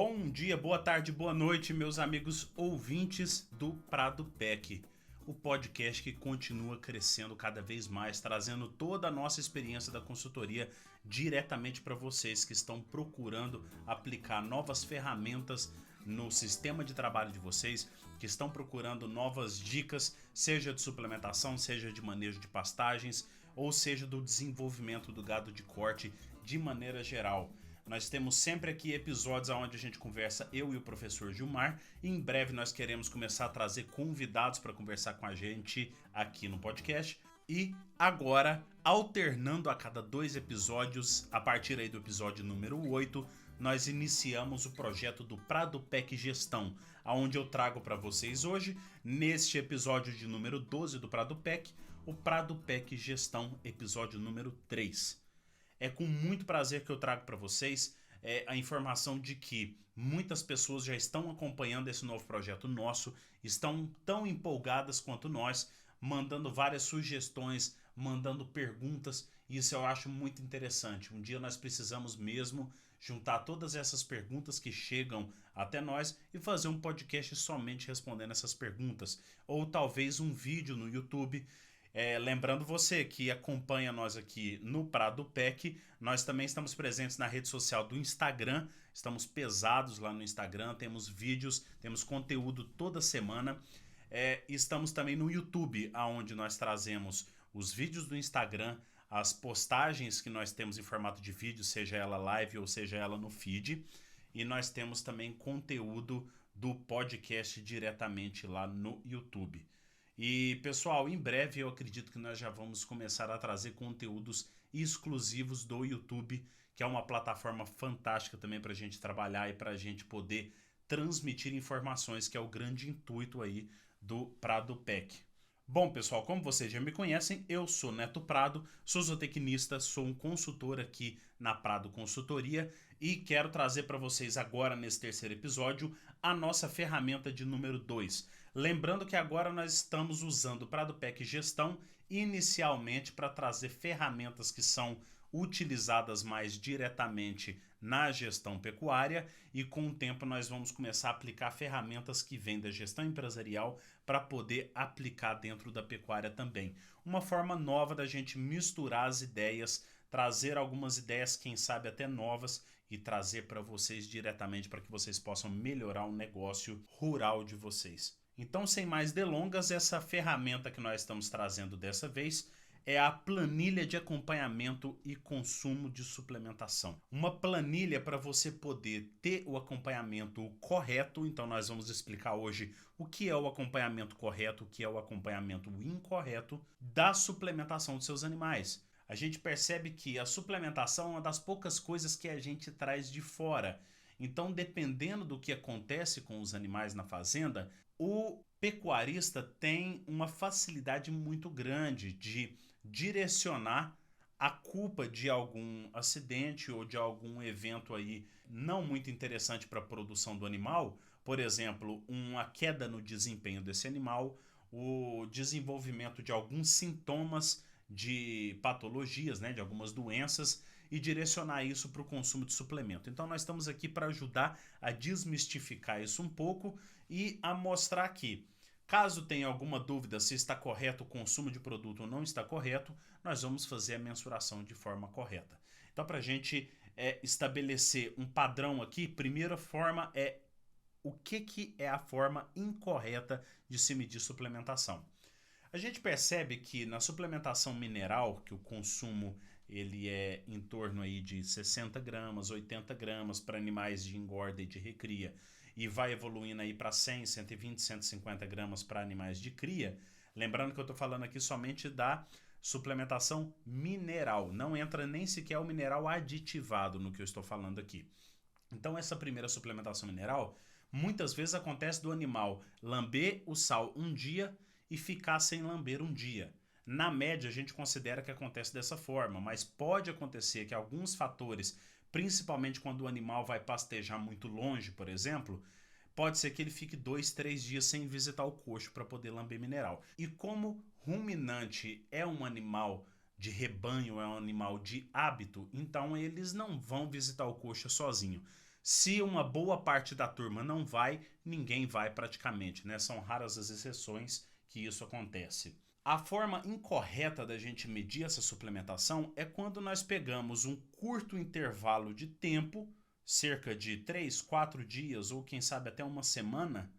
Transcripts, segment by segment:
Bom dia, boa tarde, boa noite, meus amigos ouvintes do Prado PEC, o podcast que continua crescendo cada vez mais, trazendo toda a nossa experiência da consultoria diretamente para vocês que estão procurando aplicar novas ferramentas no sistema de trabalho de vocês, que estão procurando novas dicas, seja de suplementação, seja de manejo de pastagens, ou seja do desenvolvimento do gado de corte de maneira geral. Nós temos sempre aqui episódios onde a gente conversa, eu e o professor Gilmar, e em breve nós queremos começar a trazer convidados para conversar com a gente aqui no podcast. E agora, alternando a cada 2 episódios, a partir aí do episódio número 8, nós iniciamos o projeto do Prado PEC Gestão, onde eu trago para vocês hoje, neste episódio de número 12 do Prado PEC, o Prado PEC Gestão, episódio número 3. É com muito prazer que eu trago para vocês a informação de que muitas pessoas já estão acompanhando esse novo projeto nosso, estão tão empolgadas quanto nós, mandando várias sugestões, mandando perguntas, e isso eu acho muito interessante. Um dia nós precisamos mesmo juntar todas essas perguntas que chegam até nós e fazer um podcast somente respondendo essas perguntas, ou talvez um vídeo no YouTube. Lembrando você que acompanha nós aqui no Prado PEC, nós também estamos presentes na rede social do Instagram, estamos pesados lá no Instagram, temos vídeos, temos conteúdo toda semana. Estamos também no YouTube, onde nós trazemos os vídeos do Instagram, as postagens que nós temos em formato de vídeo, seja ela live ou seja ela no feed, e nós temos também conteúdo do podcast diretamente lá no YouTube. E pessoal, em breve eu acredito que nós já vamos começar a trazer conteúdos exclusivos do YouTube, que é uma plataforma fantástica também para a gente trabalhar e para a gente poder transmitir informações, que é o grande intuito aí do Prado PEC. Bom pessoal, como vocês já me conhecem, eu sou Neto Prado, sou zootecnista, sou um consultor aqui na Prado Consultoria e quero trazer para vocês agora, nesse terceiro episódio, a nossa ferramenta de número 2. Lembrando que agora nós estamos usando o Prado PEC Gestão inicialmente para trazer ferramentas que são utilizadas mais diretamente na gestão pecuária, e com o tempo nós vamos começar a aplicar ferramentas que vêm da gestão empresarial para poder aplicar dentro da pecuária também. Uma forma nova da gente misturar as ideias, trazer algumas ideias, quem sabe até novas, e trazer para vocês diretamente para que vocês possam melhorar o negócio rural de vocês. Então, sem mais delongas, essa ferramenta que nós estamos trazendo dessa vez é a planilha de acompanhamento e consumo de suplementação. Uma planilha para você poder ter o acompanhamento correto. Então nós vamos explicar hoje o que é o acompanhamento correto, o que é o acompanhamento incorreto da suplementação dos seus animais. A gente percebe que a suplementação é uma das poucas coisas que a gente traz de fora. Então, dependendo do que acontece com os animais na fazenda, o pecuarista tem uma facilidade muito grande de direcionar a culpa de algum acidente ou de algum evento aí não muito interessante para a produção do animal, por exemplo, uma queda no desempenho desse animal, o desenvolvimento de alguns sintomas de patologias, né, de algumas doenças, e direcionar isso para o consumo de suplemento. Então nós estamos aqui para ajudar a desmistificar isso um pouco e a mostrar que, caso tenha alguma dúvida se está correto o consumo de produto ou não está correto, nós vamos fazer a mensuração de forma correta. Então, para a gente estabelecer um padrão aqui, primeira forma é o que é a forma incorreta de se medir suplementação. A gente percebe que na suplementação mineral, que o consumo ele é em torno aí de 60 gramas, 80 gramas para animais de engorda e de recria, e vai evoluindo aí para 100, 120, 150 gramas para animais de cria. Lembrando que eu estou falando aqui somente da suplementação mineral, não entra nem sequer o mineral aditivado no que eu estou falando aqui. Então essa primeira suplementação mineral, muitas vezes acontece do animal lamber o sal um dia e ficar sem lamber um dia. Na média, a gente considera que acontece dessa forma, mas pode acontecer que alguns fatores, principalmente quando o animal vai pastejar muito longe, por exemplo, pode ser que ele fique 2, 3 dias sem visitar o coxo para poder lamber mineral. E como ruminante é um animal de rebanho, é um animal de hábito, então eles não vão visitar o coxo sozinho. Se uma boa parte da turma não vai, ninguém vai praticamente, né? São raras as exceções que isso acontece. A forma incorreta da gente medir essa suplementação é quando nós pegamos um curto intervalo de tempo, cerca de 3, 4 dias ou quem sabe até uma semana,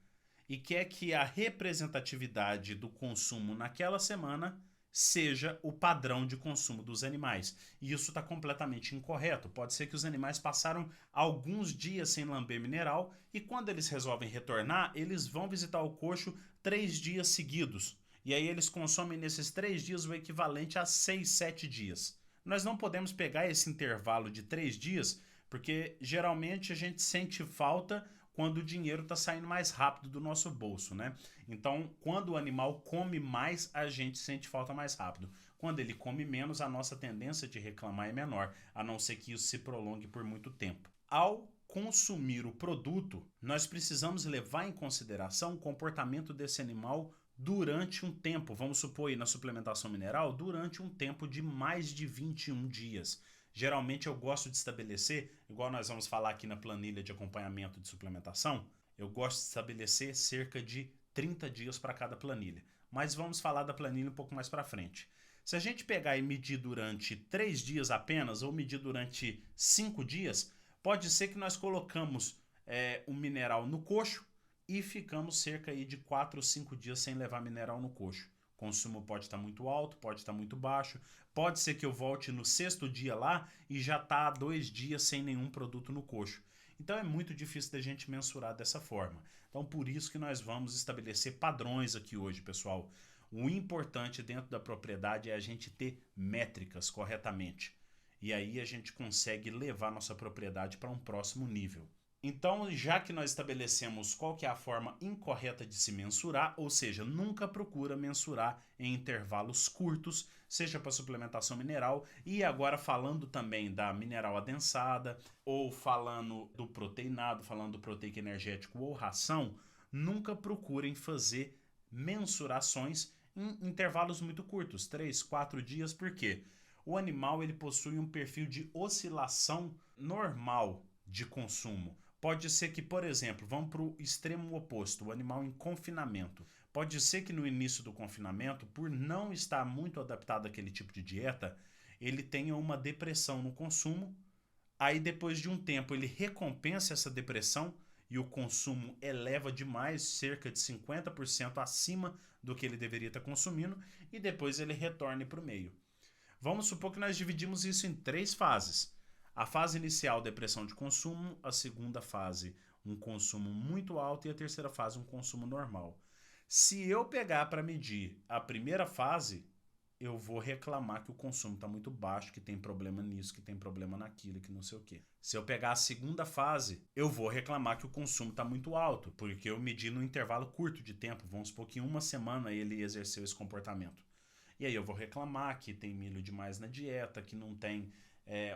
e quer que a representatividade do consumo naquela semana seja o padrão de consumo dos animais. E isso está completamente incorreto. Pode ser que os animais passaram alguns dias sem lamber mineral e quando eles resolvem retornar, eles vão visitar o coxo 3 dias seguidos. E aí eles consomem nesses 3 dias o equivalente a 6, 7 dias. Nós não podemos pegar esse intervalo de 3 dias, porque geralmente a gente sente falta quando o dinheiro está saindo mais rápido do nosso bolso, né? Então, quando o animal come mais, a gente sente falta mais rápido. Quando ele come menos, a nossa tendência de reclamar é menor, a não ser que isso se prolongue por muito tempo. Ao consumir o produto, nós precisamos levar em consideração o comportamento desse animal durante um tempo, vamos supor aí na suplementação mineral, durante um tempo de mais de 21 dias. Geralmente eu gosto de estabelecer, igual nós vamos falar aqui na planilha de acompanhamento de suplementação, eu gosto de estabelecer cerca de 30 dias para cada planilha. Mas vamos falar da planilha um pouco mais para frente. Se a gente pegar e medir durante 3 dias apenas, ou medir durante 5 dias, pode ser que nós colocamos um mineral no coxo e ficamos cerca aí de 4 ou 5 dias sem levar mineral no coxo. O consumo pode estar muito alto, pode estar muito baixo. Pode ser que eu volte no 6º dia lá e já está há 2 dias sem nenhum produto no coxo. Então é muito difícil da gente mensurar dessa forma. Então por isso que nós vamos estabelecer padrões aqui hoje, pessoal. O importante dentro da propriedade é a gente ter métricas corretamente. E aí a gente consegue levar nossa propriedade para um próximo nível. Então, já que nós estabelecemos qual que é a forma incorreta de se mensurar, ou seja, nunca procura mensurar em intervalos curtos, seja para suplementação mineral, e agora falando também da mineral adensada, ou falando do proteinado, falando do proteico energético ou ração, nunca procurem fazer mensurações em intervalos muito curtos, 3, 4 dias, por quê? O animal ele possui um perfil de oscilação normal de consumo. Pode ser que, por exemplo, vamos para o extremo oposto, o animal em confinamento. Pode ser que no início do confinamento, por não estar muito adaptado àquele tipo de dieta, ele tenha uma depressão no consumo, aí depois de um tempo ele recompensa essa depressão e o consumo eleva demais, cerca de 50% acima do que ele deveria estar consumindo, e depois ele retorne para o meio. Vamos supor que nós dividimos isso em 3 fases. A fase inicial, depressão de consumo, a segunda fase, um consumo muito alto e a terceira fase, um consumo normal. Se eu pegar para medir a primeira fase, eu vou reclamar que o consumo está muito baixo, que tem problema nisso, que tem problema naquilo, que não sei o quê. Se eu pegar a segunda fase, eu vou reclamar que o consumo está muito alto, porque eu medi num intervalo curto de tempo, vamos supor que em uma semana ele exerceu esse comportamento. E aí eu vou reclamar que tem milho demais na dieta, que não tem...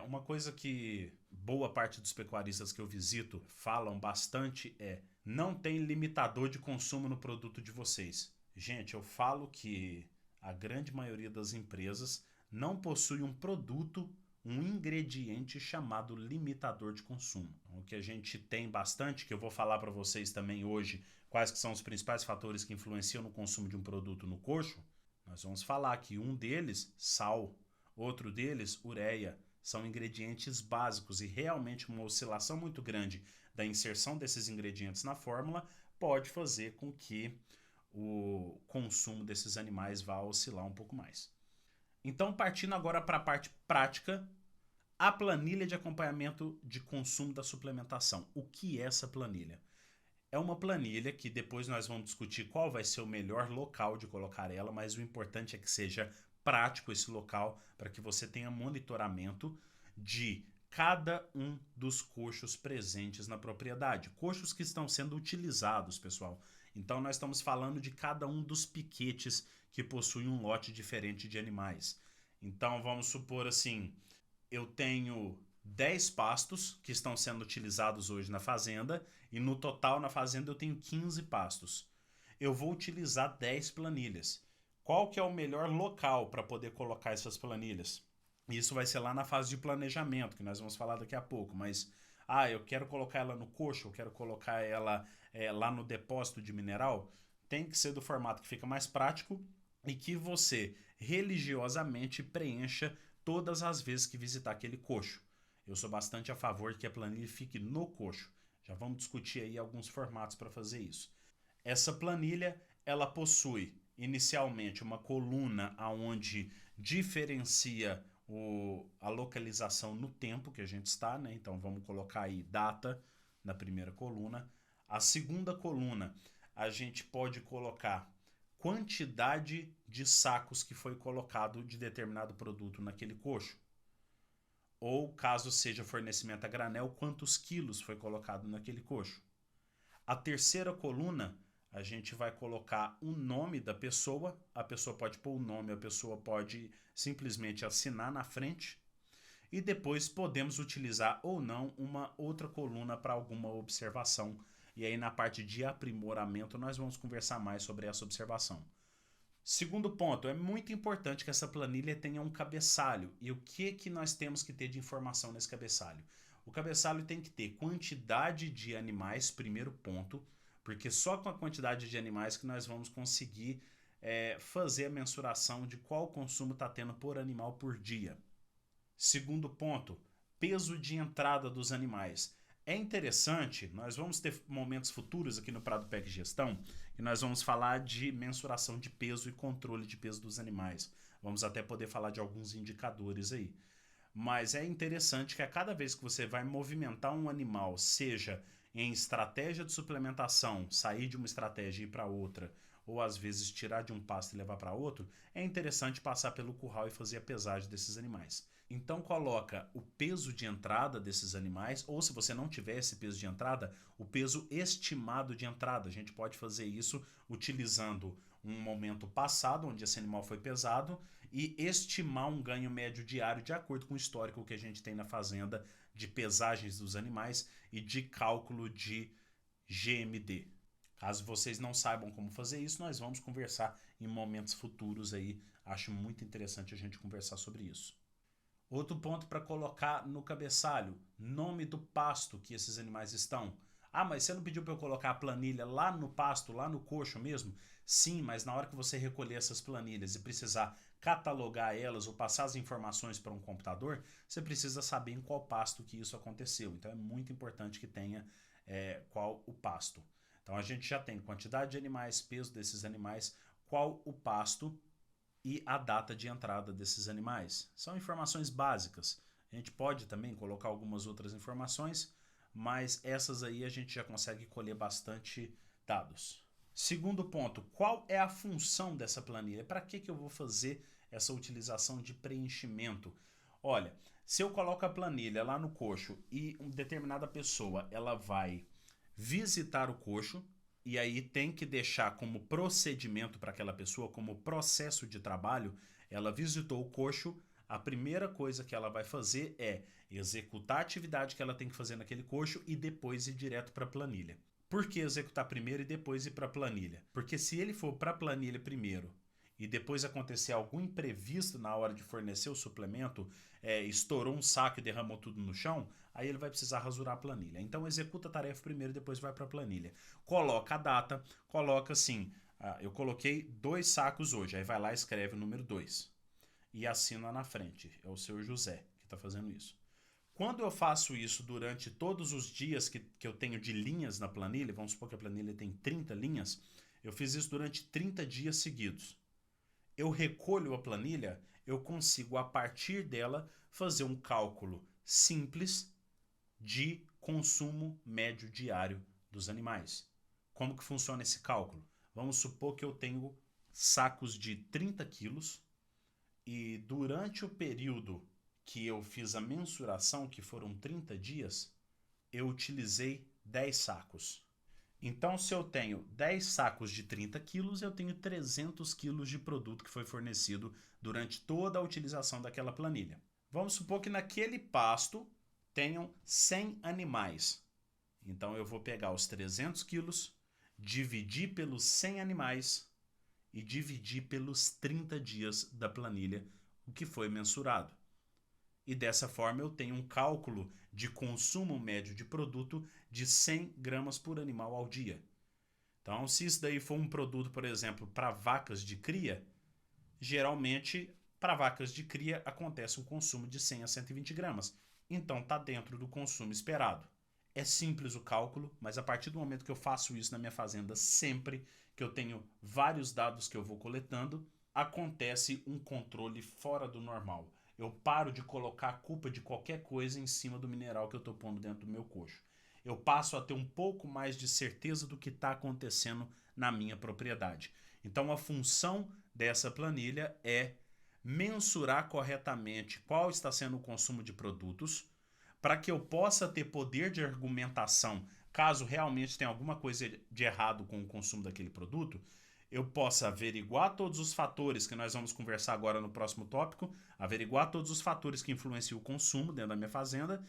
uma coisa que boa parte dos pecuaristas que eu visito falam bastante é: não tem limitador de consumo no produto de vocês. Gente, eu falo que a grande maioria das empresas não possui um produto, um ingrediente chamado limitador de consumo. O que a gente tem bastante, que eu vou falar para vocês também hoje, quais que são os principais fatores que influenciam no consumo de um produto no coxo, nós vamos falar que um deles, sal, outro deles, ureia, são ingredientes básicos e realmente uma oscilação muito grande da inserção desses ingredientes na fórmula pode fazer com que o consumo desses animais vá oscilar um pouco mais. Então, partindo agora para a parte prática, a planilha de acompanhamento de consumo da suplementação. O que é essa planilha? É uma planilha que depois nós vamos discutir qual vai ser o melhor local de colocar ela, mas o importante é que seja prático esse local para que você tenha monitoramento de cada um dos coxos presentes na propriedade. Coxos que estão sendo utilizados, pessoal. Então nós estamos falando de cada um dos piquetes que possuem um lote diferente de animais. Então vamos supor assim, eu tenho 10 pastos que estão sendo utilizados hoje na fazenda e no total na fazenda eu tenho 15 pastos. Eu vou utilizar 10 planilhas. Qual que é o melhor local para poder colocar essas planilhas? Isso vai ser lá na fase de planejamento, que nós vamos falar daqui a pouco, mas Ah, eu quero colocar ela no coxo, eu quero colocar ela lá no depósito de mineral. Tem que ser do formato que fica mais prático e que você religiosamente preencha todas as vezes que visitar aquele coxo. Eu sou bastante a favor de que a planilha fique no coxo. Já vamos discutir aí alguns formatos para fazer isso. Essa planilha, ela possui inicialmente uma coluna onde diferencia a localização no tempo que a gente está, né? Então vamos colocar aí data na primeira coluna. A segunda coluna, a gente pode colocar quantidade de sacos que foi colocado de determinado produto naquele coxo. Ou, caso seja fornecimento a granel, quantos quilos foi colocado naquele coxo. A terceira coluna, a gente vai colocar o nome da pessoa. A pessoa pode pôr o nome, a pessoa pode simplesmente assinar na frente. E depois podemos utilizar ou não uma outra coluna para alguma observação. E aí na parte de aprimoramento nós vamos conversar mais sobre essa observação. Segundo ponto, é muito importante que essa planilha tenha um cabeçalho. E o que nós temos que ter de informação nesse cabeçalho? O cabeçalho tem que ter quantidade de animais, primeiro ponto, porque só com a quantidade de animais que nós vamos conseguir fazer a mensuração de qual consumo está tendo por animal por dia. Segundo ponto, peso de entrada dos animais. É interessante, nós vamos ter momentos futuros aqui no Prado PEC Gestão e nós vamos falar de mensuração de peso e controle de peso dos animais. Vamos até poder falar de alguns indicadores aí. Mas é interessante que a cada vez que você vai movimentar um animal, seja em estratégia de suplementação, sair de uma estratégia e ir para outra, ou às vezes tirar de um pasto e levar para outro, é interessante passar pelo curral e fazer a pesagem desses animais. Então coloca o peso de entrada desses animais, ou se você não tiver esse peso de entrada, o peso estimado de entrada. A gente pode fazer isso utilizando um momento passado, onde esse animal foi pesado, e estimar um ganho médio diário de acordo com o histórico que a gente tem na fazenda de pesagens dos animais e de cálculo de GMD. Caso vocês não saibam como fazer isso, nós vamos conversar em momentos futuros aí. Acho muito interessante a gente conversar sobre isso. Outro ponto para colocar no cabeçalho, nome do pasto que esses animais estão. Ah, mas você não pediu para eu colocar a planilha lá no pasto, lá no coxo mesmo? Sim, mas na hora que você recolher essas planilhas e precisar catalogar elas ou passar as informações para um computador, você precisa saber em qual pasto que isso aconteceu. Então é muito importante que tenha qual o pasto. Então a gente já tem quantidade de animais, peso desses animais, qual o pasto e a data de entrada desses animais. São informações básicas. A gente pode também colocar algumas outras informações, mas essas aí a gente já consegue colher bastante dados. Segundo ponto, qual é a função dessa planilha? Para que eu vou fazer essa utilização de preenchimento? Olha, se eu coloco a planilha lá no coxo e uma determinada pessoa ela vai visitar o coxo, e aí tem que deixar como procedimento para aquela pessoa, como processo de trabalho, ela visitou o coxo, a primeira coisa que ela vai fazer é executar a atividade que ela tem que fazer naquele coxo e depois ir direto para a planilha. Por que executar primeiro e depois ir para a planilha? Porque se ele for para a planilha primeiro e depois acontecer algum imprevisto na hora de fornecer o suplemento, estourou um saco e derramou tudo no chão, aí ele vai precisar rasurar a planilha. Então executa a tarefa primeiro e depois vai para a planilha. Coloca a data, coloca assim, eu coloquei 2 sacos hoje, aí vai lá e escreve o número 2 e assina na frente, é o seu José que está fazendo isso. Quando eu faço isso durante todos os dias que eu tenho de linhas na planilha, vamos supor que a planilha tem 30 linhas, eu fiz isso durante 30 dias seguidos. Eu recolho a planilha, eu consigo a partir dela fazer um cálculo simples de consumo médio diário dos animais. Como que funciona esse cálculo? Vamos supor que eu tenho sacos de 30 quilos e durante o período que eu fiz a mensuração, que foram 30 dias, eu utilizei 10 sacos. Então, se eu tenho 10 sacos de 30 quilos, eu tenho 300 quilos de produto que foi fornecido durante toda a utilização daquela planilha. Vamos supor que naquele pasto tenham 100 animais. Então, eu vou pegar os 300 quilos, dividir pelos 100 animais e dividir pelos 30 dias da planilha, o que foi mensurado. E dessa forma eu tenho um cálculo de consumo médio de produto de 100 gramas por animal ao dia. Então, se isso daí for um produto, por exemplo, para vacas de cria, geralmente para vacas de cria acontece um consumo de 100 a 120 gramas. Então está dentro do consumo esperado. É simples o cálculo, mas a partir do momento que eu faço isso na minha fazenda, sempre que eu tenho vários dados que eu vou coletando, acontece um controle fora do normal. Eu paro de colocar a culpa de qualquer coisa em cima do mineral que eu estou pondo dentro do meu coxo. Eu passo a ter um pouco mais de certeza do que está acontecendo na minha propriedade. Então a função dessa planilha é mensurar corretamente qual está sendo o consumo de produtos, para que eu possa ter poder de argumentação caso realmente tenha alguma coisa de errado com o consumo daquele produto. Eu possa averiguar todos os fatores que nós vamos conversar agora no próximo tópico, averiguar todos os fatores que influenciam o consumo dentro da minha fazenda,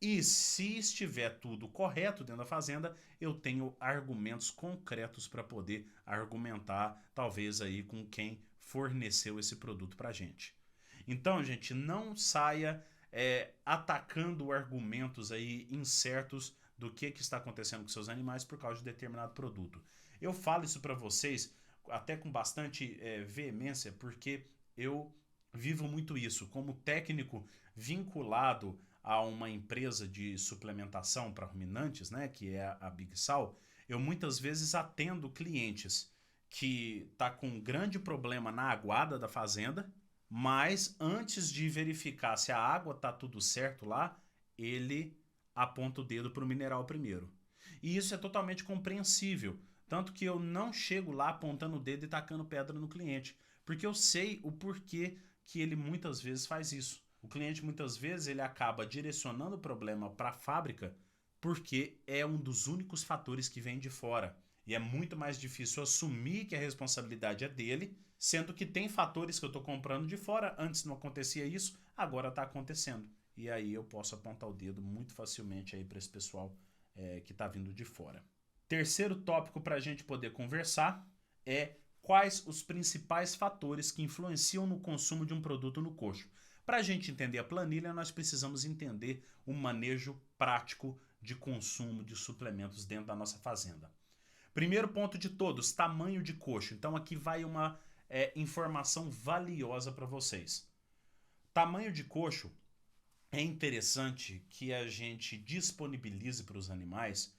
e se estiver tudo correto dentro da fazenda, eu tenho argumentos concretos para poder argumentar, talvez aí com quem forneceu esse produto para a gente. Então, gente, não saia atacando argumentos aí incertos do que está acontecendo com seus animais por causa de determinado produto. Eu falo isso para vocês até com bastante veemência, porque eu vivo muito isso. Como técnico vinculado a uma empresa de suplementação para ruminantes, né, que é a Big Sal, eu muitas vezes atendo clientes que tá com um grande problema na aguada da fazenda, mas antes de verificar se a água tá tudo certo lá, ele aponta o dedo para o mineral primeiro. E isso é totalmente compreensível, tanto que eu não chego lá apontando o dedo e tacando pedra no cliente, porque eu sei o porquê que ele muitas vezes faz isso. O cliente muitas vezes ele acaba direcionando o problema para a fábrica porque é um dos únicos fatores que vem de fora. E é muito mais difícil assumir que a responsabilidade é dele, sendo que tem fatores que eu estou comprando de fora, antes não acontecia isso, agora está acontecendo. E aí eu posso apontar o dedo muito facilmente aí para esse pessoal que está vindo de fora. Terceiro tópico para a gente poder conversar é quais os principais fatores que influenciam no consumo de um produto no coxo. Para a gente entender a planilha, nós precisamos entender o manejo prático de consumo de suplementos dentro da nossa fazenda. Primeiro ponto de todos, tamanho de coxo. Então aqui vai uma informação valiosa para vocês. Tamanho de coxo, é interessante que a gente disponibilize para os animais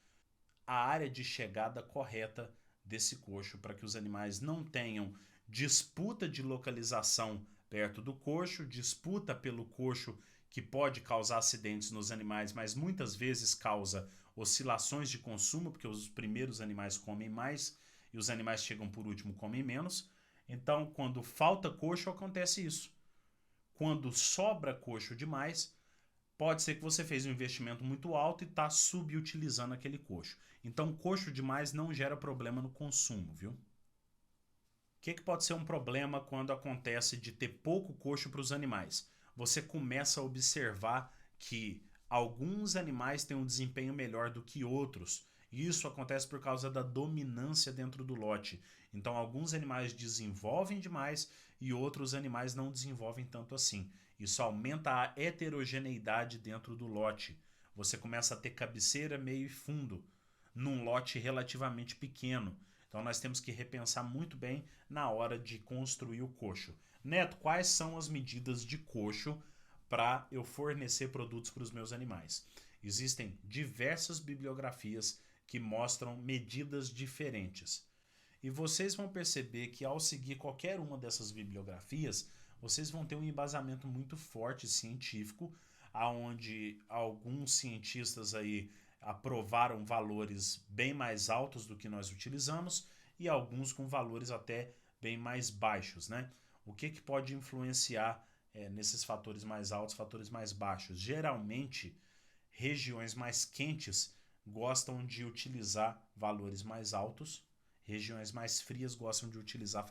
a área de chegada correta desse coxo para que os animais não tenham disputa de localização perto do coxo, disputa pelo coxo que pode causar acidentes nos animais, mas muitas vezes causa oscilações de consumo, porque os primeiros animais comem mais e os animais chegam por último comem menos. Então, quando falta coxo, acontece isso. Quando sobra coxo demais, pode ser que você fez um investimento muito alto e está subutilizando aquele coxo. Então, coxo demais não gera problema no consumo, viu? O que pode ser um problema quando acontece de ter pouco coxo para os animais? Você começa a observar que alguns animais têm um desempenho melhor do que outros. E isso acontece por causa da dominância dentro do lote. Então, alguns animais desenvolvem demais e outros animais não desenvolvem tanto assim. Isso aumenta a heterogeneidade dentro do lote. Você começa a ter cabeceira, meio e fundo num lote relativamente pequeno. Então nós temos que repensar muito bem na hora de construir o coxo. Neto, quais são as medidas de coxo para eu fornecer produtos para os meus animais? Existem diversas bibliografias que mostram medidas diferentes. E vocês vão perceber que ao seguir qualquer uma dessas bibliografias, vocês vão ter um embasamento muito forte científico, aonde alguns cientistas aí aprovaram valores bem mais altos do que nós utilizamos e alguns com valores até bem mais baixos, né? O que pode influenciar nesses fatores mais altos, fatores mais baixos? Geralmente, regiões mais quentes gostam de utilizar valores mais altos, regiões mais frias gostam de utilizar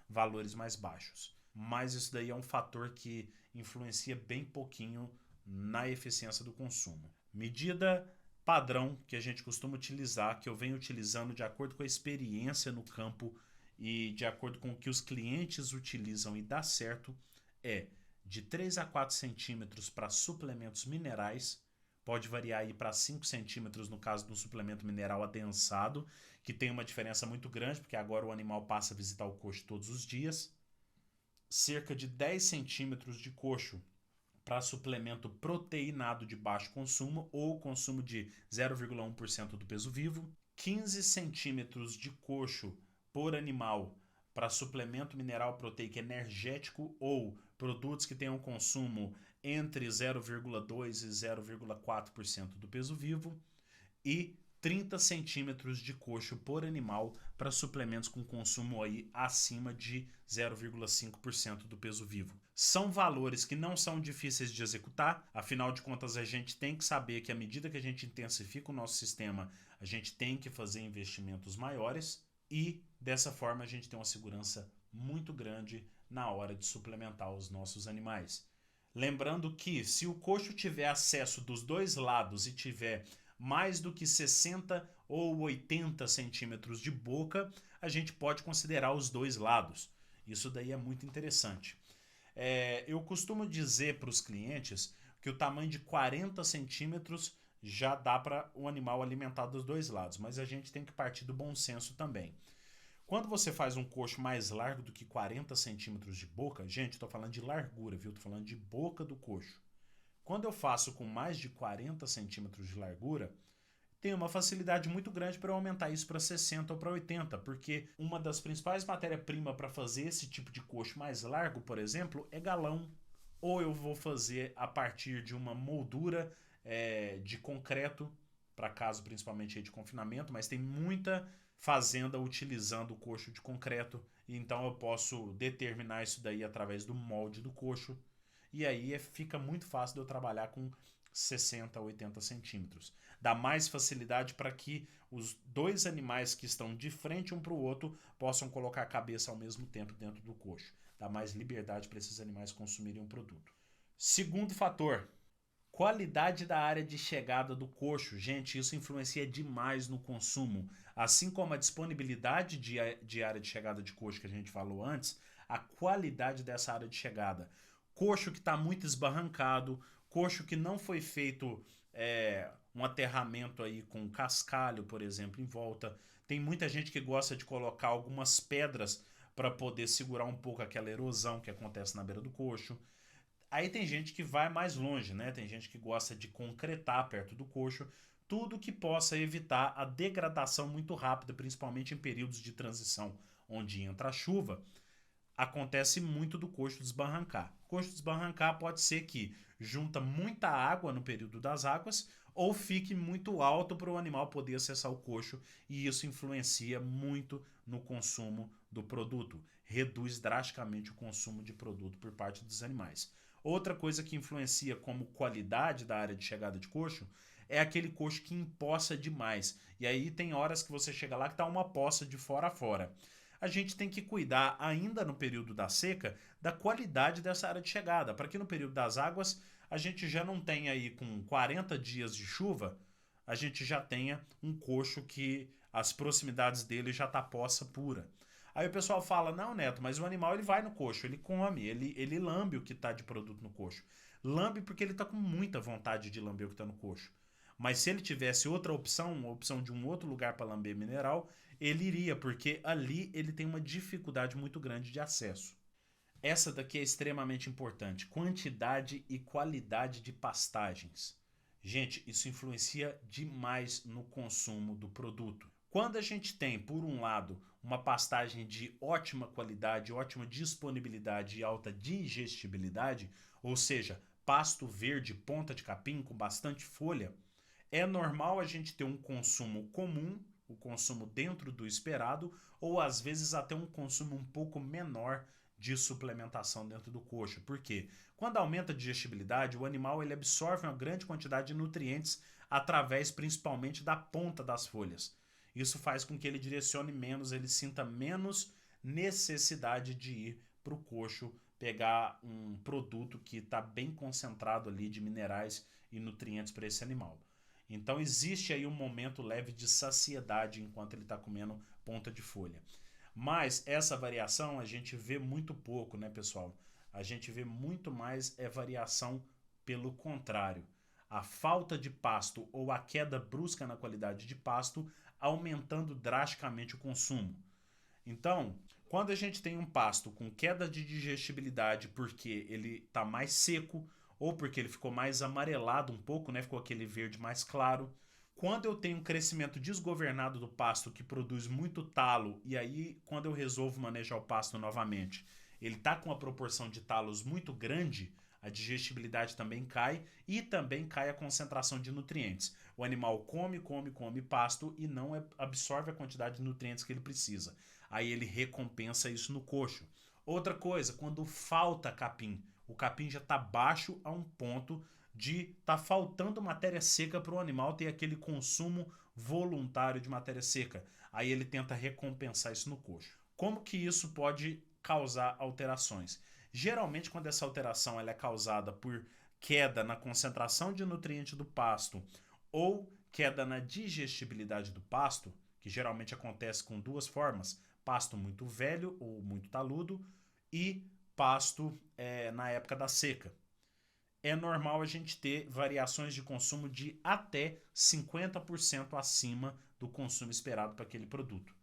valores mais baixos. Mas isso daí é um fator que influencia bem pouquinho na eficiência do consumo. Medida padrão que a gente costuma utilizar, que eu venho utilizando de acordo com a experiência no campo e de acordo com o que os clientes utilizam e dá certo, é de 3 a 4 centímetros para suplementos minerais, pode variar aí para 5 centímetros no caso de um suplemento mineral adensado, que tem uma diferença muito grande, porque agora o animal passa a visitar o coxo todos os dias. Cerca de 10 centímetros de coxo para suplemento proteinado de baixo consumo ou consumo de 0,1% do peso vivo. 15 centímetros de coxo por animal para suplemento mineral proteico energético ou produtos que tenham consumo entre 0,2% e 0,4% do peso vivo. E 30 centímetros de coxo por animal para suplementos com consumo aí acima de 0,5% do peso vivo. São valores que não são difíceis de executar, afinal de contas a gente tem que saber que à medida que a gente intensifica o nosso sistema, a gente tem que fazer investimentos maiores e dessa forma a gente tem uma segurança muito grande na hora de suplementar os nossos animais. Lembrando que se o coxo tiver acesso dos dois lados e tiver mais do que 60 ou 80 centímetros de boca, a gente pode considerar os dois lados. Isso daí é muito interessante. Eu costumo dizer para os clientes que o tamanho de 40 centímetros já dá para o animal alimentar dos dois lados, mas a gente tem que partir do bom senso também. Quando você faz um coxo mais largo do que 40 centímetros de boca, gente, estou falando de largura, viu? Estou falando de boca do coxo. Quando eu faço com mais de 40 centímetros de largura, tem uma facilidade muito grande para eu aumentar isso para 60 ou para 80, porque uma das principais matérias-primas para fazer esse tipo de coxo mais largo, por exemplo, é galão. Ou eu vou fazer a partir de uma moldura de concreto, para caso principalmente aí de confinamento, mas tem muita fazenda utilizando o coxo de concreto, então eu posso determinar isso daí através do molde do coxo. E aí fica muito fácil de eu trabalhar com 60 a 80 centímetros. Dá mais facilidade para que os dois animais que estão de frente um para o outro possam colocar a cabeça ao mesmo tempo dentro do coxo. Dá mais liberdade para esses animais consumirem o produto. Segundo fator, qualidade da área de chegada do coxo. Gente, isso influencia demais no consumo. Assim como a disponibilidade de área de chegada de coxo que a gente falou antes, a qualidade dessa área de chegada. Coxo que está muito esbarrancado, coxo que não foi feito um aterramento aí com cascalho, por exemplo, em volta. Tem muita gente que gosta de colocar algumas pedras para poder segurar um pouco aquela erosão que acontece na beira do coxo. Aí tem gente que vai mais longe, né? Tem gente que gosta de concretar perto do coxo, tudo que possa evitar a degradação muito rápida, principalmente em períodos de transição, onde entra a chuva. Acontece muito do coxo desbarrancar. O coxo desbarrancar pode ser que junta muita água no período das águas ou fique muito alto para o animal poder acessar o coxo e isso influencia muito no consumo do produto. Reduz drasticamente o consumo de produto por parte dos animais. Outra coisa que influencia como qualidade da área de chegada de coxo é aquele coxo que empoça demais. E aí tem horas que você chega lá que está uma poça de fora a fora. A gente tem que cuidar, ainda no período da seca, da qualidade dessa área de chegada, para que no período das águas a gente já não tenha aí com 40 dias de chuva, a gente já tenha um coxo que as proximidades dele já tá poça pura. Aí o pessoal fala, não, Neto, mas o animal ele vai no coxo, ele come, ele lambe o que está de produto no coxo. Lambe porque ele está com muita vontade de lamber o que está no coxo. Mas se ele tivesse outra opção, uma opção de um outro lugar para lamber mineral, ele iria, porque ali ele tem uma dificuldade muito grande de acesso. Essa daqui é extremamente importante, quantidade e qualidade de pastagens. Gente, isso influencia demais no consumo do produto. Quando a gente tem, por um lado, uma pastagem de ótima qualidade, ótima disponibilidade e alta digestibilidade, ou seja, pasto verde, ponta de capim com bastante folha, é normal a gente ter um consumo comum, o consumo dentro do esperado, ou às vezes até um consumo um pouco menor de suplementação dentro do coxo. Por quê? Quando aumenta a digestibilidade, o animal ele absorve uma grande quantidade de nutrientes através principalmente da ponta das folhas. Isso faz com que ele direcione menos, ele sinta menos necessidade de ir para o coxo pegar um produto que está bem concentrado ali de minerais e nutrientes para esse animal. Então existe aí um momento leve de saciedade enquanto ele está comendo ponta de folha. Mas essa variação a gente vê muito pouco, né, pessoal? A gente vê muito mais variação pelo contrário. A falta de pasto ou a queda brusca na qualidade de pasto, aumentando drasticamente o consumo. Então, quando a gente tem um pasto com queda de digestibilidade porque ele está mais seco ou porque ele ficou mais amarelado um pouco, né? Ficou aquele verde mais claro. Quando eu tenho um crescimento desgovernado do pasto que produz muito talo, e aí quando eu resolvo manejar o pasto novamente, ele está com uma proporção de talos muito grande, a digestibilidade também cai e também cai a concentração de nutrientes. O animal come pasto e não absorve a quantidade de nutrientes que ele precisa. Aí ele recompensa isso no coxo. Outra coisa, quando falta capim, o capim já está baixo a um ponto de estar faltando matéria seca para o animal ter aquele consumo voluntário de matéria seca. Aí ele tenta recompensar isso no coxo. Como que isso pode causar alterações? Geralmente, quando essa alteração ela é causada por queda na concentração de nutriente do pasto ou queda na digestibilidade do pasto, que geralmente acontece com duas formas, pasto muito velho ou muito taludo e pasto na época da seca. É normal a gente ter variações de consumo de até 50% acima do consumo esperado para aquele produto.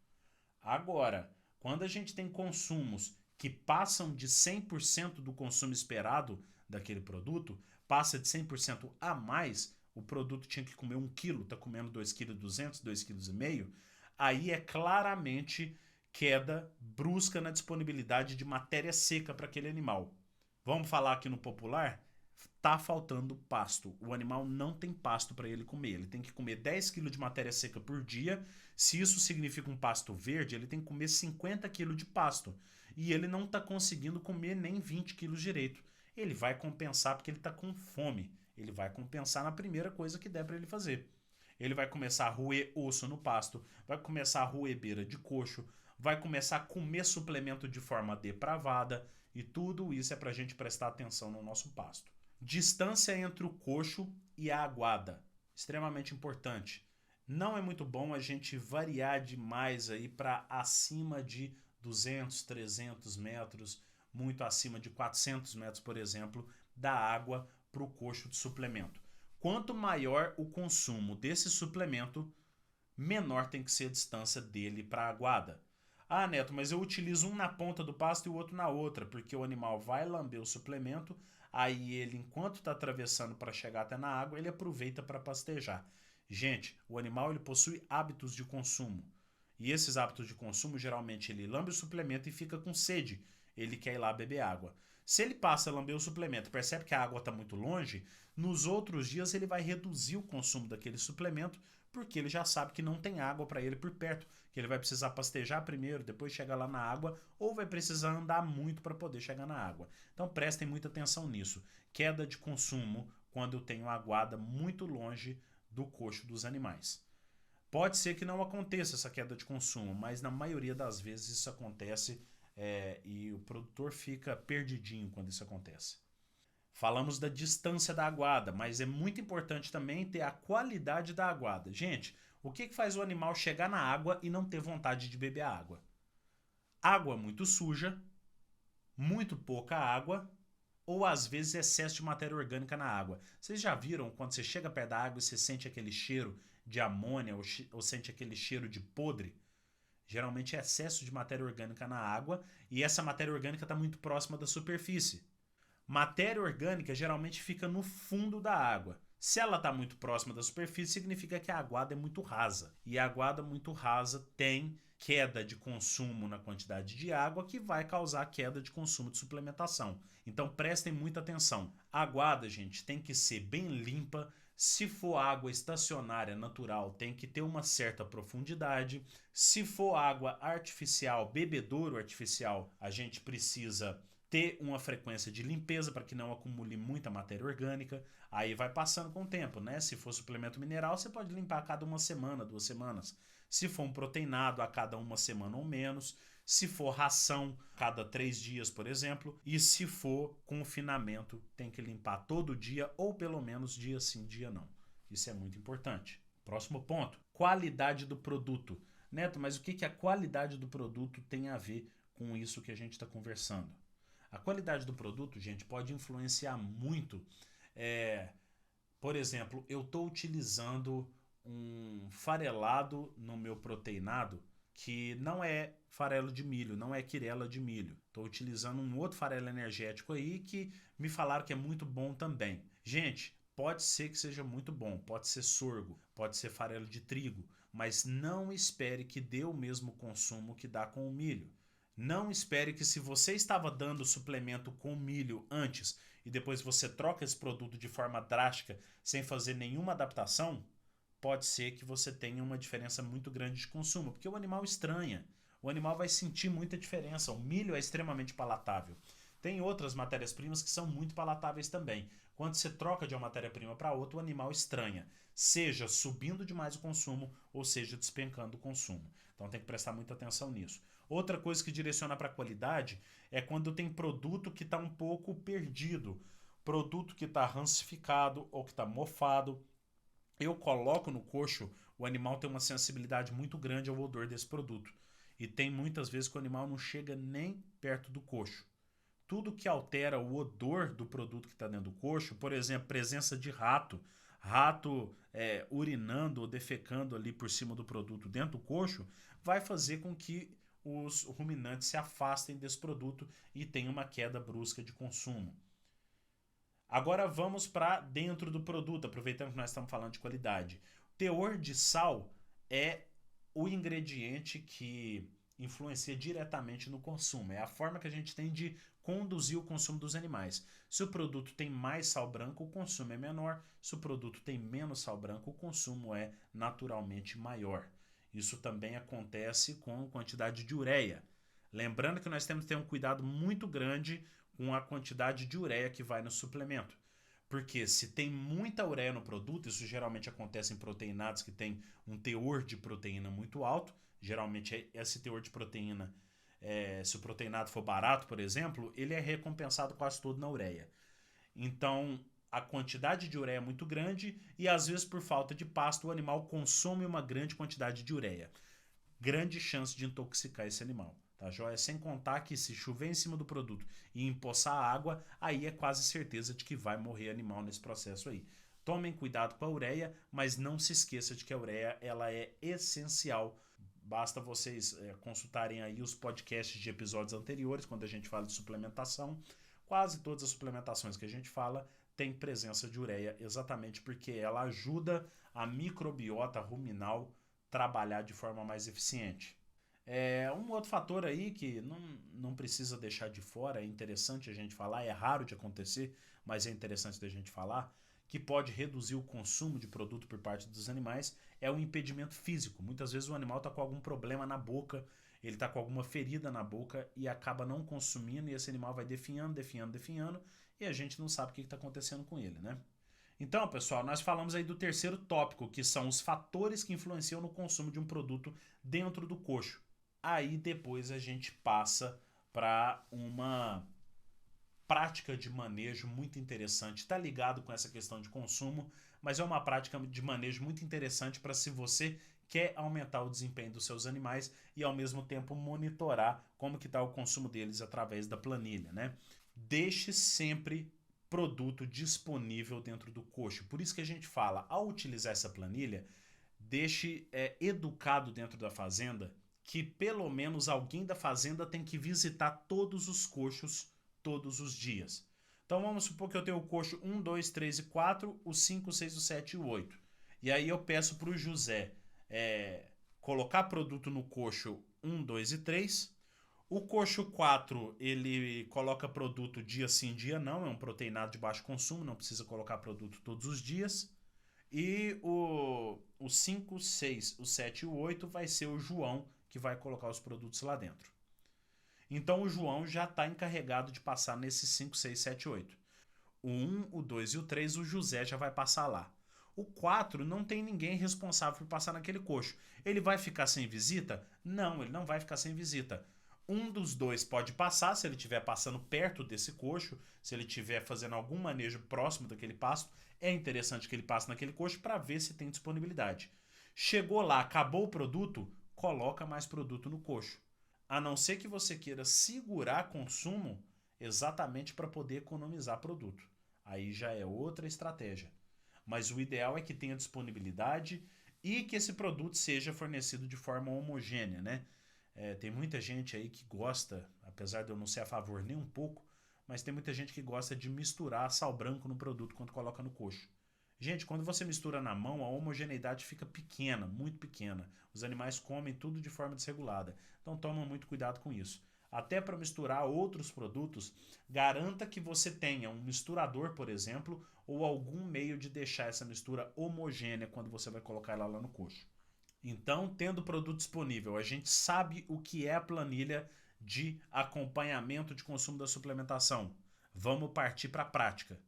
Agora, quando a gente tem consumos que passam de 100% do consumo esperado daquele produto, passa de 100% a mais, o produto tinha que comer 1 kg, está comendo 2,2 kg, 2,5 kg, aí é claramente queda brusca na disponibilidade de matéria seca para aquele animal. Vamos falar aqui no popular? Tá faltando pasto. O animal não tem pasto para ele comer. Ele tem que comer 10 kg de matéria seca por dia. Se isso significa um pasto verde, ele tem que comer 50 kg de pasto. E ele não está conseguindo comer nem 20 kg direito. Ele vai compensar porque ele está com fome. Ele vai compensar na primeira coisa que der para ele fazer. Ele vai começar a roer osso no pasto, vai começar a roer beira de coxo, vai começar a comer suplemento de forma depravada, e tudo isso é para a gente prestar atenção no nosso pasto. Distância entre o coxo e a aguada, extremamente importante. Não é muito bom a gente variar demais aí para acima de 200, 300 metros, muito acima de 400 metros, por exemplo, da água para o coxo de suplemento. Quanto maior o consumo desse suplemento, menor tem que ser a distância dele para a aguada. Ah, Neto, mas eu utilizo um na ponta do pasto e o outro na outra, porque o animal vai lamber o suplemento, aí ele, enquanto está atravessando para chegar até na água, ele aproveita para pastejar. Gente, o animal ele possui hábitos de consumo. E esses hábitos de consumo, geralmente, ele lambe o suplemento e fica com sede. Ele quer ir lá beber água. Se ele passa a lamber o suplemento e percebe que a água está muito longe, nos outros dias ele vai reduzir o consumo daquele suplemento, porque ele já sabe que não tem água para ele por perto, que ele vai precisar pastejar primeiro, depois chegar lá na água, ou vai precisar andar muito para poder chegar na água. Então prestem muita atenção nisso. Queda de consumo quando eu tenho aguada muito longe do coxo dos animais. Pode ser que não aconteça essa queda de consumo, mas na maioria das vezes isso acontece e o produtor fica perdidinho quando isso acontece. Falamos da distância da aguada, mas é muito importante também ter a qualidade da aguada. Gente, o que faz o animal chegar na água e não ter vontade de beber a água? Água muito suja, muito pouca água, ou às vezes excesso de matéria orgânica na água. Vocês já viram quando você chega perto da água e você sente aquele cheiro de amônia ou sente aquele cheiro de podre? Geralmente é excesso de matéria orgânica na água e essa matéria orgânica está muito próxima da superfície. Matéria orgânica geralmente fica no fundo da água. Se ela está muito próxima da superfície, significa que a aguada é muito rasa. E a aguada muito rasa tem queda de consumo na quantidade de água que vai causar queda de consumo de suplementação. Então prestem muita atenção. A aguada, gente, tem que ser bem limpa. Se for água estacionária natural, tem que ter uma certa profundidade. Se for água artificial, bebedouro artificial, a gente precisa ter uma frequência de limpeza para que não acumule muita matéria orgânica. Aí vai passando com o tempo, né? Se for suplemento mineral, você pode limpar a cada 1 semana, 2 semanas. Se for um proteinado, a cada 1 semana ou menos. Se for ração, cada 3 dias, por exemplo. E se for confinamento, tem que limpar todo dia ou pelo menos dia sim, dia não. Isso é muito importante. Próximo ponto, qualidade do produto. Neto, mas o que a qualidade do produto tem a ver com isso que a gente está conversando? A qualidade do produto, gente, pode influenciar muito. Por exemplo, eu estou utilizando um farelado no meu proteinado que não é farelo de milho, não é quirela de milho. Estou utilizando um outro farelo energético aí que me falaram que é muito bom também. Gente, pode ser que seja muito bom, pode ser sorgo, pode ser farelo de trigo, mas não espere que dê o mesmo consumo que dá com o milho. Não espere que se você estava dando suplemento com milho antes e depois você troca esse produto de forma drástica sem fazer nenhuma adaptação, pode ser que você tenha uma diferença muito grande de consumo, porque o animal estranha. O animal vai sentir muita diferença. O milho é extremamente palatável. Tem outras matérias-primas que são muito palatáveis também. Quando você troca de uma matéria-prima para outra, o animal estranha, seja subindo demais o consumo ou seja despencando o consumo. Então tem que prestar muita atenção nisso. Outra coisa que direciona para a qualidade é quando tem produto que está um pouco perdido, produto que está rancificado ou que está mofado. Eu coloco no coxo, o animal tem uma sensibilidade muito grande ao odor desse produto. E tem muitas vezes que o animal não chega nem perto do coxo. Tudo que altera o odor do produto que está dentro do coxo, por exemplo, presença de rato urinando ou defecando ali por cima do produto dentro do coxo, vai fazer com que os ruminantes se afastem desse produto e tenham uma queda brusca de consumo. Agora vamos para dentro do produto, aproveitando que nós estamos falando de qualidade. O teor de sal é o ingrediente que influencia diretamente no consumo. É a forma que a gente tem de conduzir o consumo dos animais. Se o produto tem mais sal branco, o consumo é menor. Se o produto tem menos sal branco, o consumo é naturalmente maior. Isso também acontece com a quantidade de ureia. Lembrando que nós temos que ter um cuidado muito grande com a quantidade de ureia que vai no suplemento. Porque se tem muita ureia no produto, isso geralmente acontece em proteinados que tem um teor de proteína muito alto. Geralmente esse teor de proteína, se o proteinado for barato, por exemplo, ele é recompensado quase todo na ureia. Então a quantidade de ureia é muito grande e às vezes por falta de pasto o animal consome uma grande quantidade de ureia. Grande chance de intoxicar esse animal. Tá, joia? Sem contar que se chover em cima do produto e empoçar a água, aí é quase certeza de que vai morrer animal nesse processo aí. Tomem cuidado com a ureia, mas não se esqueça de que a ureia ela é essencial. Basta vocês consultarem aí os podcasts de episódios anteriores, quando a gente fala de suplementação. Quase todas as suplementações que a gente fala têm presença de ureia, exatamente porque ela ajuda a microbiota ruminal trabalhar de forma mais eficiente. Um outro fator aí que não precisa deixar de fora, é interessante a gente falar, é raro de acontecer, mas é interessante da gente falar, que pode reduzir o consumo de produto por parte dos animais, é o impedimento físico. Muitas vezes o animal está com algum problema na boca, ele está com alguma ferida na boca e acaba não consumindo, e esse animal vai definhando, e a gente não sabe o que está acontecendo com ele, né? Então, pessoal, nós falamos aí do terceiro tópico, que são os fatores que influenciam no consumo de um produto dentro do coxo. Aí depois a gente passa para uma prática de manejo muito interessante. Está ligado com essa questão de consumo, mas é uma prática de manejo muito interessante para se você quer aumentar o desempenho dos seus animais e ao mesmo tempo monitorar como que está o consumo deles através da planilha, né? Deixe sempre produto disponível dentro do coxo. Por isso que a gente fala, ao utilizar essa planilha, deixe educado dentro da fazenda que pelo menos alguém da fazenda tem que visitar todos os coxos todos os dias. Então vamos supor que eu tenho o coxo 1, 2, 3 e 4, o 5, 6, o 7 e o 8. E aí eu peço para o José colocar produto no coxo 1, 2 e 3. O coxo 4, ele coloca produto dia sim, dia não, é um proteinado de baixo consumo, não precisa colocar produto todos os dias. E o 5, 6, o 7 e o 8 vai ser o João que vai colocar os produtos lá dentro. Então o João já está encarregado de passar nesses 5, 6, 7, 8. O 1, o 2 e o 3, o José já vai passar lá. O 4 não tem ninguém responsável por passar naquele coxo. Ele vai ficar sem visita? Não, ele não vai ficar sem visita. Um dos dois pode passar se ele estiver passando perto desse coxo, se ele estiver fazendo algum manejo próximo daquele pasto. É interessante que ele passe naquele coxo para ver se tem disponibilidade. Chegou lá, acabou o produto, coloca mais produto no coxo. A não ser que você queira segurar consumo, exatamente para poder economizar produto. Aí já é outra estratégia. Mas o ideal é que tenha disponibilidade e que esse produto seja fornecido de forma homogênea, né? Tem muita gente aí que gosta, apesar de eu não ser a favor nem um pouco, mas tem muita gente que gosta de misturar sal branco no produto quando coloca no coxo. Gente, quando você mistura na mão, a homogeneidade fica pequena, muito pequena. Os animais comem tudo de forma desregulada. Então toma muito cuidado com isso. Até para misturar outros produtos, garanta que você tenha um misturador, por exemplo, ou algum meio de deixar essa mistura homogênea quando você vai colocar ela lá no coxo. Então, tendo o produto disponível, a gente sabe o que é a planilha de acompanhamento de consumo da suplementação. Vamos partir para a prática.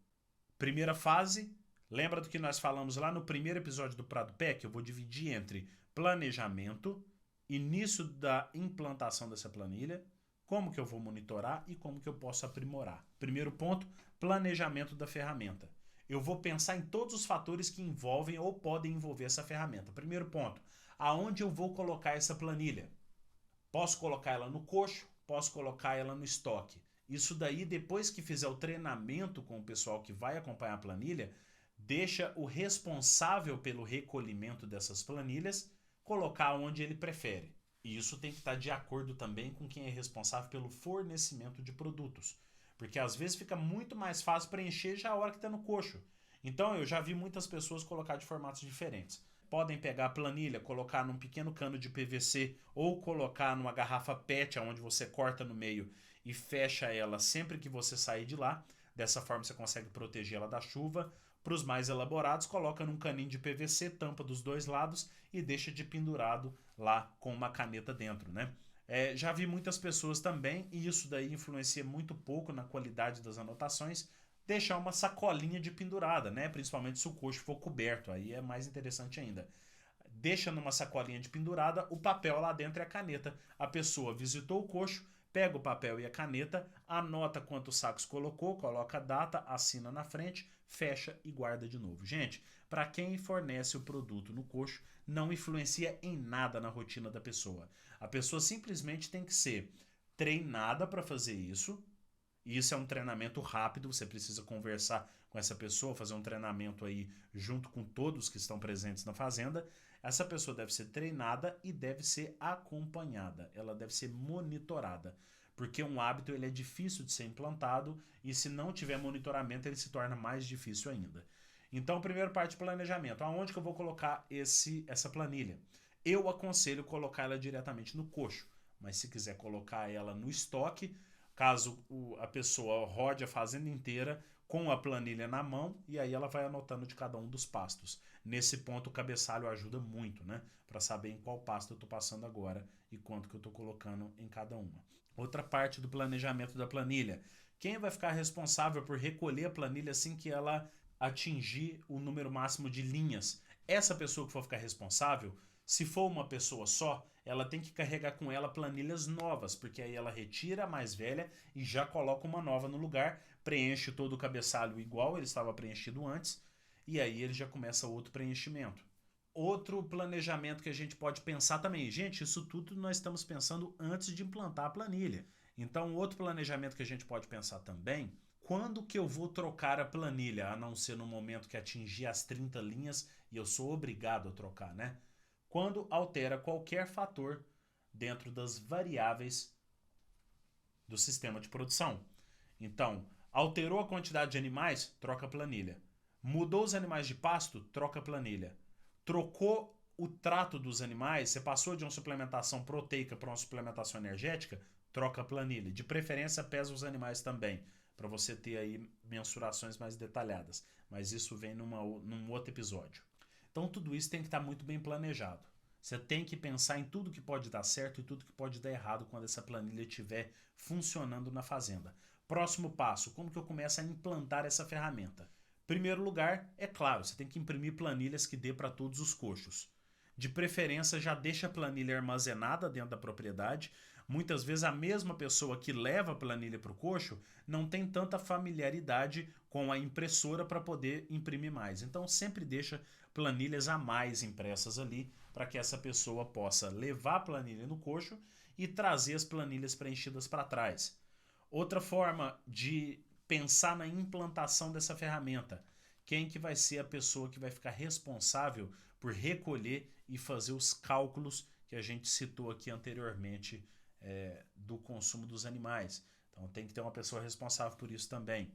Primeira fase, lembra do que nós falamos lá no primeiro episódio do Prado PEC? Eu vou dividir entre planejamento, início da implantação dessa planilha, como que eu vou monitorar e como que eu posso aprimorar. Primeiro ponto, planejamento da ferramenta. Eu vou pensar em todos os fatores que envolvem ou podem envolver essa ferramenta. Primeiro ponto, aonde eu vou colocar essa planilha? Posso colocar ela no coxo, posso colocar ela no estoque. Isso daí, depois que fizer o treinamento com o pessoal que vai acompanhar a planilha, deixa o responsável pelo recolhimento dessas planilhas colocar onde ele prefere. E isso tem que estar de acordo também com quem é responsável pelo fornecimento de produtos. Porque às vezes fica muito mais fácil preencher já a hora que está no coxo. Então eu já vi muitas pessoas colocar de formatos diferentes. Podem pegar a planilha, colocar num pequeno cano de PVC ou colocar numa garrafa PET, onde você corta no meio e fecha ela sempre que você sair de lá. Dessa forma você consegue proteger ela da chuva. Para os mais elaborados, coloca num caninho de PVC, tampa dos dois lados e deixa de pendurado lá com uma caneta dentro, né? Já vi muitas pessoas também, e isso daí influencia muito pouco na qualidade das anotações, deixar uma sacolinha de pendurada, né? Principalmente se o coxo for coberto, aí é mais interessante ainda. Deixa numa sacolinha de pendurada, o papel lá dentro é a caneta. A pessoa visitou o coxo, pega o papel e a caneta, anota quantos sacos colocou, coloca a data, assina na frente, fecha e guarda de novo. Gente, para quem fornece o produto no coxo, não influencia em nada na rotina da pessoa. A pessoa simplesmente tem que ser treinada para fazer isso. E isso é um treinamento rápido, você precisa conversar com essa pessoa, fazer um treinamento aí junto com todos que estão presentes na fazenda. Essa pessoa deve ser treinada e deve ser acompanhada, ela deve ser monitorada, porque um hábito ele é difícil de ser implantado e se não tiver monitoramento ele se torna mais difícil ainda. Então, primeira parte de planejamento, aonde que eu vou colocar essa planilha? Eu aconselho colocar ela diretamente no coxo, mas se quiser colocar ela no estoque, caso a pessoa rode a fazenda inteira com a planilha na mão e aí ela vai anotando de cada um dos pastos. Nesse ponto o cabeçalho ajuda muito, né? Para saber em qual pasto eu estou passando agora e quanto que eu estou colocando em cada uma. Outra parte do planejamento da planilha. Quem vai ficar responsável por recolher a planilha assim que ela atingir o número máximo de linhas? Essa pessoa que for ficar responsável, se for uma pessoa só, ela tem que carregar com ela planilhas novas, porque aí ela retira a mais velha e já coloca uma nova no lugar, preenche todo o cabeçalho igual ele estava preenchido antes, e aí ele já começa outro preenchimento. Outro planejamento que a gente pode pensar também, gente, isso tudo nós estamos pensando antes de implantar a planilha. Então, outro planejamento que a gente pode pensar também, quando que eu vou trocar a planilha, a não ser no momento que atingir as 30 linhas e eu sou obrigado a trocar, né? Quando altera qualquer fator dentro das variáveis do sistema de produção. Então, alterou a quantidade de animais, troca a planilha. Mudou os animais de pasto, troca a planilha. Trocou o trato dos animais, você passou de uma suplementação proteica para uma suplementação energética, troca a planilha. De preferência, pesa os animais também, para você ter aí mensurações mais detalhadas. Mas isso vem num outro episódio. Então tudo isso tem que estar muito bem planejado. Você tem que pensar em tudo que pode dar certo e tudo que pode dar errado quando essa planilha estiver funcionando na fazenda. Próximo passo, como que eu começo a implantar essa ferramenta? Primeiro lugar, é claro, você tem que imprimir planilhas que dê para todos os coxos. De preferência, já deixa a planilha armazenada dentro da propriedade. Muitas vezes a mesma pessoa que leva a planilha para o coxo não tem tanta familiaridade com a impressora para poder imprimir mais. Então sempre deixa planilhas a mais impressas ali para que essa pessoa possa levar a planilha no coxo e trazer as planilhas preenchidas para trás. Outra forma de pensar na implantação dessa ferramenta. Quem que vai ser a pessoa que vai ficar responsável por recolher e fazer os cálculos que a gente citou aqui anteriormente do consumo dos animais. Então tem que ter uma pessoa responsável por isso também.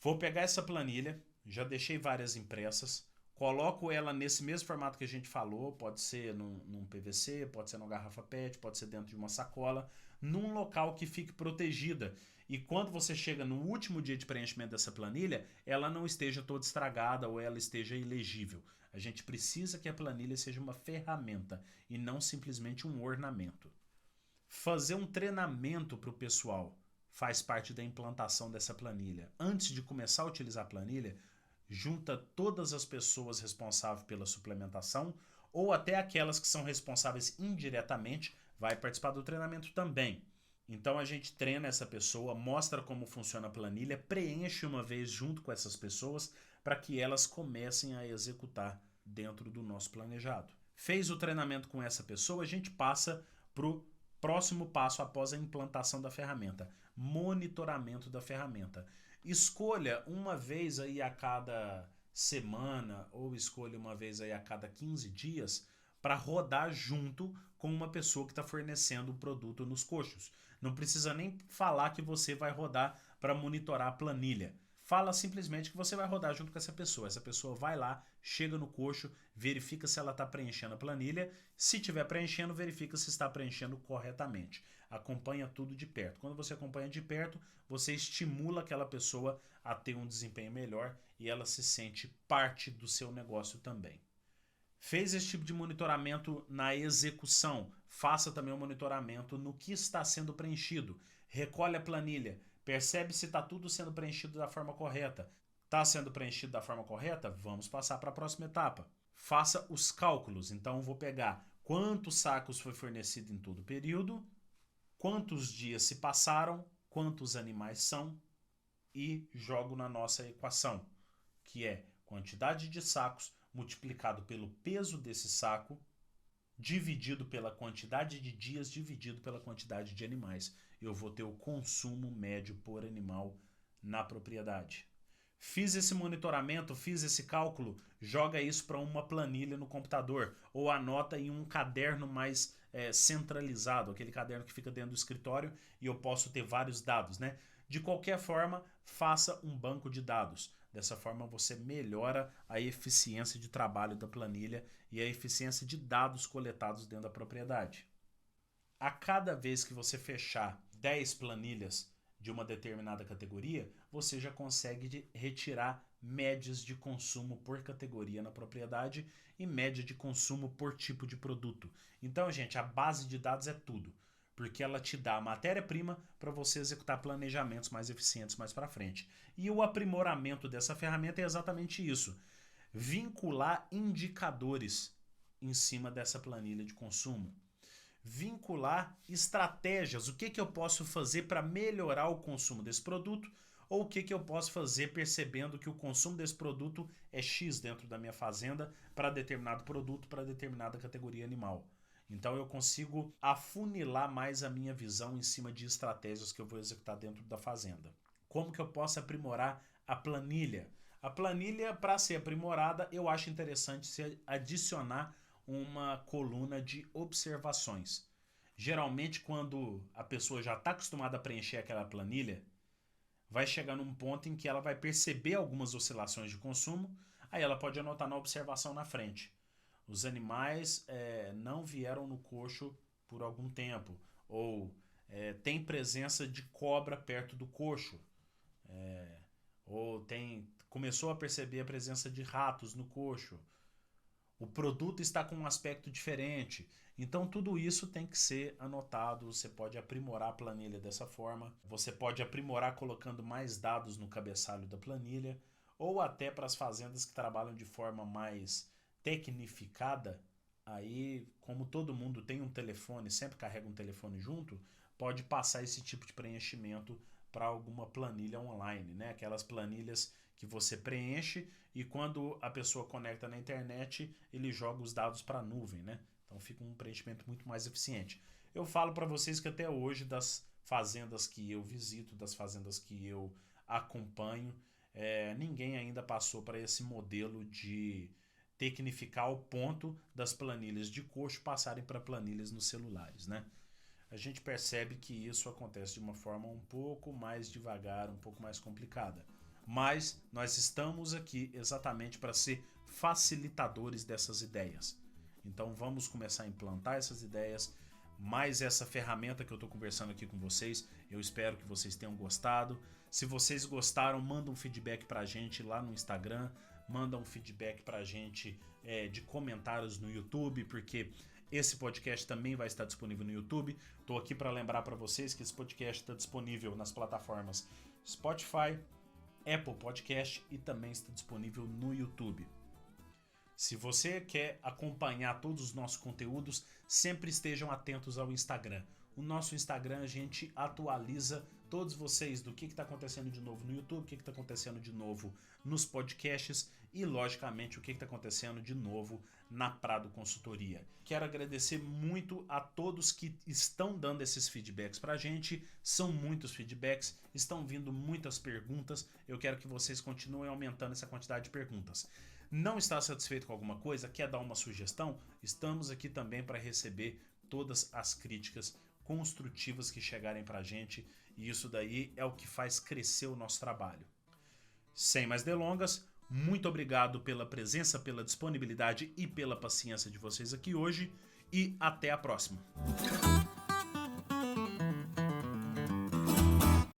Vou pegar essa planilha, já deixei várias impressas, coloco ela nesse mesmo formato que a gente falou, pode ser num PVC, pode ser numa garrafa PET, pode ser dentro de uma sacola, num local que fique protegida. E quando você chega no último dia de preenchimento dessa planilha, ela não esteja toda estragada ou ela esteja ilegível. A gente precisa que a planilha seja uma ferramenta e não simplesmente um ornamento. Fazer um treinamento para o pessoal faz parte da implantação dessa planilha. Antes de começar a utilizar a planilha, junta todas as pessoas responsáveis pela suplementação ou até aquelas que são responsáveis indiretamente, vai participar do treinamento também. Então a gente treina essa pessoa, mostra como funciona a planilha, preenche uma vez junto com essas pessoas para que elas comecem a executar dentro do nosso planejado. Fez o treinamento com essa pessoa, a gente passa para o próximo passo após a implantação da ferramenta, monitoramento da ferramenta. Escolha uma vez aí a cada semana ou escolha uma vez aí a cada 15 dias para rodar junto com uma pessoa que está fornecendo o produto nos coxos. Não precisa nem falar que você vai rodar para monitorar a planilha. Fala simplesmente que você vai rodar junto com essa pessoa. Essa pessoa vai lá, chega no coxo, verifica se ela está preenchendo a planilha. Se estiver preenchendo, verifica se está preenchendo corretamente. Acompanha tudo de perto. Quando você acompanha de perto, você estimula aquela pessoa a ter um desempenho melhor e ela se sente parte do seu negócio também. Fez esse tipo de monitoramento na execução, faça também o monitoramento no que está sendo preenchido. Recolhe a planilha, percebe se está tudo sendo preenchido da forma correta. Está sendo preenchido da forma correta? Vamos passar para a próxima etapa. Faça os cálculos. Então, vou pegar quantos sacos foi fornecido em todo o período, quantos dias se passaram, quantos animais são e jogo na nossa equação, que é quantidade de sacos multiplicado pelo peso desse saco, dividido pela quantidade de dias, dividido pela quantidade de animais. Eu vou ter o consumo médio por animal na propriedade. Fiz esse monitoramento, fiz esse cálculo, joga isso para uma planilha no computador ou anota em um caderno mais centralizado, aquele caderno que fica dentro do escritório e eu posso ter vários dados, né? De qualquer forma, faça um banco de dados. Dessa forma você melhora a eficiência de trabalho da planilha e a eficiência de dados coletados dentro da propriedade. A cada vez que você fechar 10 planilhas de uma determinada categoria, você já consegue retirar médias de consumo por categoria na propriedade e média de consumo por tipo de produto. Então, gente, a base de dados é tudo, porque ela te dá a matéria-prima para você executar planejamentos mais eficientes mais para frente. E o aprimoramento dessa ferramenta é exatamente isso: vincular indicadores em cima dessa planilha de consumo. Vincular estratégias, o que eu posso fazer para melhorar o consumo desse produto ou o que eu posso fazer percebendo que o consumo desse produto é X dentro da minha fazenda para determinado produto, para determinada categoria animal. Então eu consigo afunilar mais a minha visão em cima de estratégias que eu vou executar dentro da fazenda. Como que eu posso aprimorar a planilha? A planilha, para ser aprimorada, eu acho interessante se adicionar uma coluna de observações. Geralmente, quando a pessoa já está acostumada a preencher aquela planilha, vai chegar num ponto em que ela vai perceber algumas oscilações de consumo, aí ela pode anotar na observação na frente. Os animais não vieram no coxo por algum tempo, ou tem presença de cobra perto do coxo, ou começou a perceber a presença de ratos no coxo. O produto está com um aspecto diferente. Então tudo isso tem que ser anotado. Você pode aprimorar a planilha dessa forma. Você pode aprimorar colocando mais dados no cabeçalho da planilha. Ou até para as fazendas que trabalham de forma mais tecnificada. Aí, como todo mundo tem um telefone, sempre carrega um telefone junto, pode passar esse tipo de preenchimento para alguma planilha online, né? Aquelas planilhas que você preenche e quando a pessoa conecta na internet, ele joga os dados para a nuvem, né? Então fica um preenchimento muito mais eficiente. Eu falo para vocês que até hoje, das fazendas que eu visito, das fazendas que eu acompanho, ninguém ainda passou para esse modelo de tecnificar ao ponto das planilhas de coxo passarem para planilhas nos celulares, né? A gente percebe que isso acontece de uma forma um pouco mais devagar, um pouco mais complicada. Mas nós estamos aqui exatamente para ser facilitadores dessas ideias. Então vamos começar a implantar essas ideias, mais essa ferramenta que eu estou conversando aqui com vocês. Eu espero que vocês tenham gostado. Se vocês gostaram, manda um feedback para a gente lá no Instagram, manda um feedback para a gente de comentários no YouTube, porque esse podcast também vai estar disponível no YouTube. Estou aqui para lembrar para vocês que esse podcast está disponível nas plataformas Spotify, Apple Podcast e também está disponível no YouTube. Se você quer acompanhar todos os nossos conteúdos, sempre estejam atentos ao Instagram. O nosso Instagram a gente atualiza todos vocês do que está acontecendo de novo no YouTube, o que está acontecendo de novo nos podcasts e, logicamente, o que está acontecendo de novo na Prado Consultoria. Quero agradecer muito a todos que estão dando esses feedbacks para a gente. São muitos feedbacks, estão vindo muitas perguntas. Eu quero que vocês continuem aumentando essa quantidade de perguntas. Não está satisfeito com alguma coisa? Quer dar uma sugestão? Estamos aqui também para receber todas as críticas construtivas que chegarem para a gente, e isso daí é o que faz crescer o nosso trabalho. Sem mais delongas, muito obrigado pela presença, pela disponibilidade e pela paciência de vocês aqui hoje, e até a próxima.